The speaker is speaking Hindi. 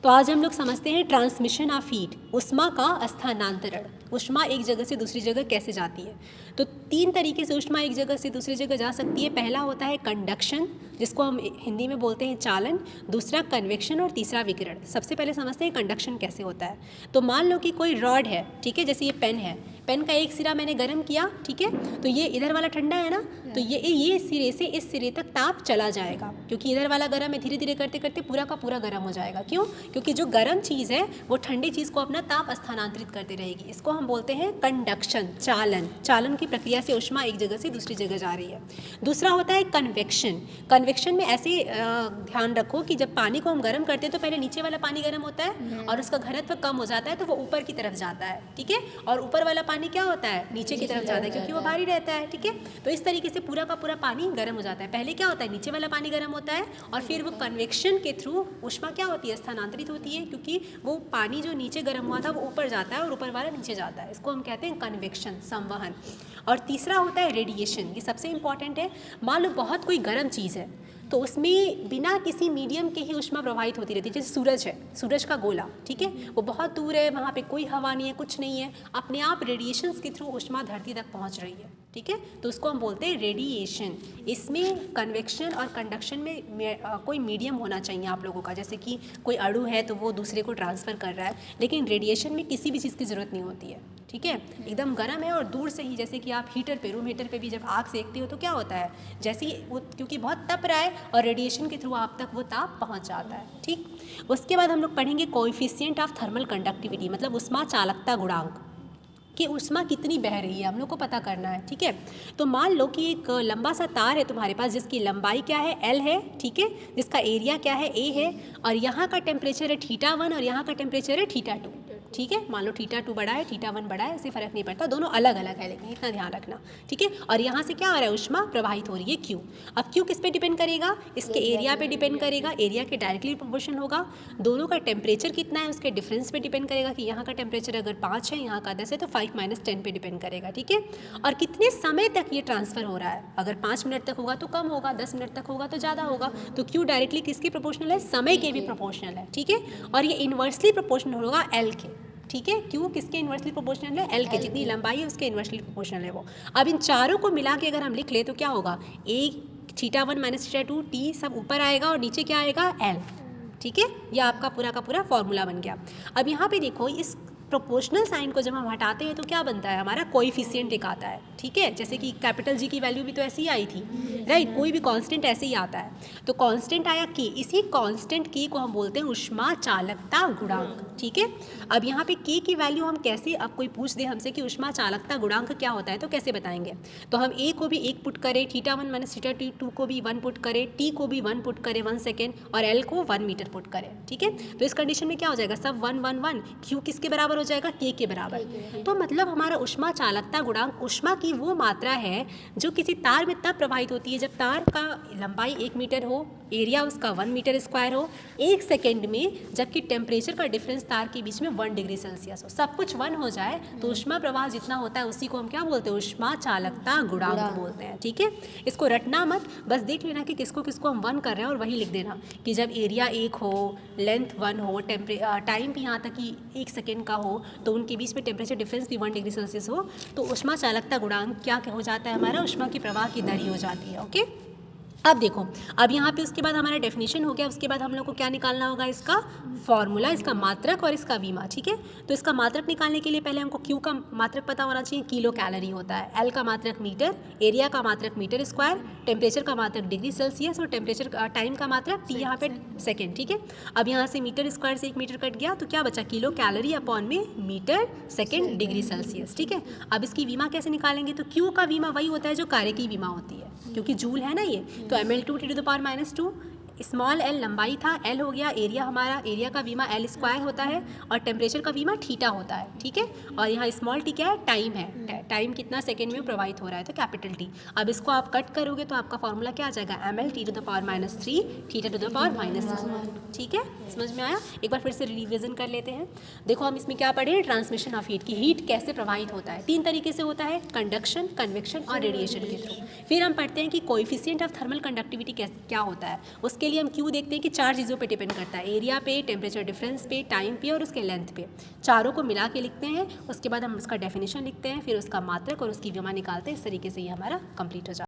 तो आज हम लोग समझते हैं ट्रांसमिशन ऑफ हीट, ऊष्मा का स्थानांतरण। ऊष्मा एक जगह से दूसरी जगह कैसे जाती है? तो 3 तरीके से ऊष्मा एक जगह से दूसरी जगह जा सकती है। पहला होता है कंडक्शन, जिसको हम हिंदी में बोलते हैं चालन, दूसरा कन्वेक्शन और तीसरा विकिरण। सबसे पहले समझते हैं कंडक्शन कैसे होता है। तो मान लो कि कोई रॉड है, ठीक है, जैसे ये पेन है, पेन का एक सिरा मैंने गर्म किया, ठीक है, तो ये इधर वाला ठंडा है ना, तो ये सिरे से इस सिरे तक ताप चला जाएगा, क्योंकि इधर वाला गर्म है। धीरे धीरे करते करते पूरा का पूरा गर्म हो जाएगा। क्यों? क्योंकि जो गर्म चीज़ है वो ठंडी चीज़ को अपना ताप स्थानांतरित करते रहेगी। इसको हम बोलते हैं कंडक्शन, चालन। चालन की प्रक्रिया से ऊष्मा एक जगह से दूसरी जगह जा रही है। दूसरा होता है कन्वेक्शन। कन्वेक्शन में ऐसे ध्यान रखो कि जब पानी को हम गर्म करते हैं तो पहले नीचे वाला पानी गर्म होता है और उसका घनत्व कम हो जाता है, तो वो ऊपर की तरफ जाता है, ठीक है, और ऊपर वाला पानी क्या होता है? नीचे की तरफ जाता है, क्योंकि वो भारी रहता है, ठीक है। तो इस तरीके से पूरा का पूरा पानी गर्म हो जाता है। पहले क्या होता है? नीचे वाला पानी गर्म होता है और फिर वो कन्वेक्शन के थ्रू ऊष्मा क्या होती है? स्थानांतरित होती है, क्योंकि वो पानी जो नीचे गर्म हुआ था वो ऊपर जाता है और ऊपर वाला नीचे जाता है। इसको हम कहते हैं कन्वेक्शन, संवहन। और तीसरा होता है रेडिएशन। ये सबसे इंपॉर्टेंट है। मान लो बहुत कोई गर्म चीज़ है, तो उसमें बिना किसी मीडियम के ही ऊष्मा प्रवाहित होती रहती है। जैसे सूरज है, सूरज का गोला, ठीक है, वो बहुत दूर है, वहाँ पे कोई हवा नहीं है, कुछ नहीं है, अपने आप रेडिएशंस के थ्रू ऊष्मा धरती तक पहुँच रही है, ठीक है, तो उसको हम बोलते हैं रेडिएशन। इसमें कन्वेक्शन और कंडक्शन में कोई मीडियम होना चाहिए आप लोगों का। जैसे कि कोई अणु है तो वो दूसरे को ट्रांसफ़र कर रहा है, लेकिन रेडिएशन में किसी भी चीज़ की ज़रूरत नहीं होती है, ठीक है। एकदम गर्म है और दूर से ही, जैसे कि आप हीटर पे, रूम हीटर पे भी जब आग सेकते हो तो क्या होता है? जैसे ही वो, क्योंकि बहुत तप रहा है और रेडिएशन के थ्रू आप तक वो ताप पहुंच जाता है, ठीक। उसके बाद हम लोग पढ़ेंगे कोएफिशिएंट ऑफ थर्मल कंडक्टिविटी, मतलब ऊष्मा चालकता गुणांक, कि ऊष्मा कितनी बह रही है, हम लोग को पता करना है, ठीक है। तो मान लो कि एक लंबा सा तार है तुम्हारे पास, जिसकी लंबाई क्या है? L है, ठीक है, जिसका एरिया क्या है? A है, और यहाँ का टेम्परेचर है θ1 और यहाँ का टेम्परेचर है θ2, ठीक है। मान लो θ2 बड़ा है, θ1 बड़ा है, इससे फ़र्क नहीं पड़ता, दोनों अलग अलग है, लेकिन इतना ध्यान रखना, ठीक है। और यहाँ से क्या आ रहा है? ऊष्मा प्रवाहित हो रही है, Q। अब Q किस पे डिपेंड करेगा? इसके एरिया पे डिपेंड करेगा, एरिया के डायरेक्टली प्रोपोर्शन होगा। दोनों का टेम्परेचर कितना है उसके डिफरेंस पे डिपेंड करेगा, कि यहाँ का टेम्परेचर अगर 5 है, यहाँ का 10 है, तो 5 - 10 पे डिपेंड करेगा, ठीक है। और कितने समय तक ये ट्रांसफ़र हो रहा है? अगर 5 मिनट तक होगा तो कम होगा, 10 मिनट तक होगा तो ज़्यादा होगा। तो Q डायरेक्टली किसके प्रोपोर्शनल है? समय के भी प्रोपोर्शनल है, ठीक है। और ये इन्वर्सली प्रोपोर्शनल होगा L के, ठीक है। Q किसके इन्वर्सली प्रोपोर्शनल है? L के, जितनी लंबाई है उसके इन्वर्सली प्रोपोर्शनल है वो। अब इन चारों को मिला के अगर हम लिख ले तो क्या होगा? एक θ1 - θ2 T सब ऊपर आएगा और नीचे क्या आएगा? L, ठीक है। यह आपका पूरा का पूरा फॉर्मूला बन गया। अब यहाँ पे देखो, इस प्रोपोर्शनल साइन को जब हम हटाते हैं तो क्या बनता है? हमारा कोएफिशिएंट एक आता है, ठीक है। जैसे कि कैपिटल G की वैल्यू भी तो ऐसी ही आई थी, राइट। कोई भी कांस्टेंट ऐसे ही आता है, तो कांस्टेंट आया K। इसी कांस्टेंट K को हम बोलते हैं ऊष्मा चालकता गुणांक, ठीक है। अब यहाँ पे K की वैल्यू हम कैसे, अब कोई पूछ दे हमसे कि ऊष्मा चालकता गुणांक क्या होता है, तो कैसे बताएंगे? तो हम A को भी 1 पुट करें, θ1 - θ2 को भी 1 पुट करें, T को भी 1 पुट करें 1 सेकेंड, और L को 1 मीटर पुट करें, ठीक है। तो इस कंडीशन में क्या हो जाएगा? सब 1 1 1, Q किसके बराबर हो जाएगा? K के बराबर। तो मतलब हमारा ऊष्मा चालकता गुणांक ऊष्मा की वो मात्रा है जो किसी तार में तब प्रवाहित होती है जब तार का लंबाई 1 मीटर हो, एरिया उसका 1 मीटर स्क्वायर हो, 1 सेकेंड में, जबकि टेम्परेचर का डिफरेंस तार के बीच में 1 डिग्री सेल्सियस हो, सब कुछ 1 हो जाए, तो ऊष्मा प्रवाह जितना होता है उसी को हम क्या बोलते हैं? ऊष्मा चालकता गुणांक बोलते हैं, ठीक है। इसको रटना मत, बस देख लेना कि किसको किसको हम 1 कर रहे हैं और वही लिख देना कि जब एरिया 1 हो, लेंथ 1 हो, टाइम भी यहाँ तक कि 1 सेकेंड का हो, तो उनके बीच में टेम्परेचर डिफरेंस भी 1 डिग्री सेल्सियस हो, तो ऊष्मा चालकता गुणांक क्या हो जाता है? हमारा ऊष्मा की प्रवाह की दर ही हो जाती है, ओके। अब देखो, अब यहाँ पे उसके बाद हमारा डेफिनेशन हो गया, उसके बाद हम लोग को क्या निकालना होगा? इसका फॉर्मूला, इसका मात्रक और इसका विमा, ठीक है। तो इसका मात्रक निकालने के लिए पहले हमको Q का मात्रक पता होना चाहिए, किलो कैलोरी होता है, L का मात्रक मीटर, एरिया का मात्रक मीटर स्क्वायर, टेम्परेचर का मात्रक डिग्री सेल्सियस और टेम्परेचर टाइम का मात्रक T यहाँ पे सेकेंड, ठीक है। अब यहाँ से मीटर स्क्वायर से 1 मीटर कट गया तो क्या बचा? किलो कैलोरी अपॉन में मीटर सेकेंड डिग्री सेल्सियस, ठीक है। अब इसकी विमा कैसे निकालेंगे? तो Q का विमा वही होता है जो कार्य की विमा होती है, क्योंकि जूल है ना ये, तो ml2 (10⁻²), स्मॉल l लंबाई था, l हो गया एरिया, हमारा एरिया का विमा L स्क्वायर होता है और टेम्परेचर का विमा थीटा होता है, ठीक है। और यहाँ स्मॉल t क्या है? टाइम है, टाइम कितना सेकेंड में प्रवाहित हो रहा है, तो कैपिटल T। अब इसको आप कट करोगे तो आपका फॉर्मूला क्या आ जाएगा? ml (T⁻³ 3 θ⁻²), ठीक है। समझ में आया? एक बार फिर से रिवीजन कर लेते हैं। देखो, हम इसमें क्या पढ़े? ट्रांसमिशन ऑफ हीट, की हीट कैसे प्रवाहित होता है। 3 तरीके से होता है, कंडक्शन, कन्वेक्शन और रेडिएशन के थ्रू। फिर हम पढ़ते हैं कि कोएफिशिएंट ऑफ थर्मल कंडक्टिविटी क्या होता है, उसके के लिए हम क्यू देखते हैं कि 4 चीज़ों पे डिपेंड करता है, एरिया पे, टेम्परेचर डिफरेंस पे, टाइम पे और उसके लेंथ पे। चारों को मिला के लिखते हैं, उसके बाद हम उसका डेफिनेशन लिखते हैं, फिर उसका मात्रक और उसकी विमा निकालते हैं। इस तरीके से ये हमारा कंप्लीट हो जाता है।